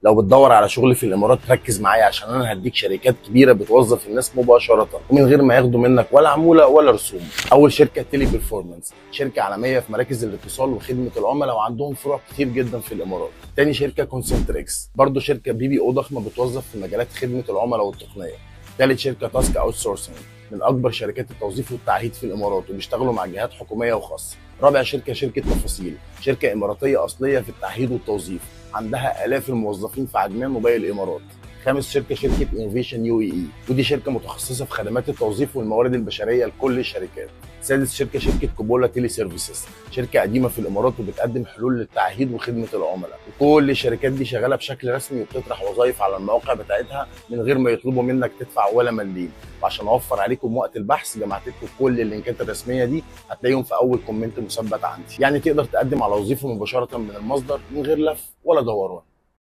لو بتدور على شغل في الامارات ركز معايا، عشان انا هديك شركات كبيره بتوظف الناس مباشره ومن غير ما ياخدوا منك ولا عموله ولا رسوم. اول شركه تيلي بيرفورمانس، شركه عالميه في مراكز الاتصال وخدمه العملاء وعندهم فروع كتير جدا في الامارات. تاني شركه كونسنتريكس، برضو شركه بي بي او ضخمه بتوظف في مجالات خدمه العملاء والتقنيه. تالت شركه تاسك اوت سورسنج، من اكبر شركات التوظيف والتعهيد في الامارات وبيشتغلوا مع جهات حكوميه وخاصه. رابع شركه تفاصيل، شركه اماراتيه اصليه في التعهيد والتوظيف، عندها الاف الموظفين في عجمان وباقي الامارات. خامس شركه انوفيشن يو اي، ودي شركه متخصصه في خدمات التوظيف والموارد البشريه لكل الشركات. سادس شركه كوبولا تيلي سيرفيسز، شركه قديمه في الامارات وبتقدم حلول للتعهيد وخدمه العملاء، وكل الشركات دي شغاله بشكل رسمي وبتطرح وظائف على المواقع بتاعتها من غير ما يطلبوا منك تدفع ولا مليم. وعشان اوفر عليكم وقت البحث جمعت لكم كل اللينكات الرسميه دي، هتلاقيهم في اول كومنت مثبت عندي، يعني تقدر تقدم على وظيفه مباشره من المصدر من غير لف ولا دوران.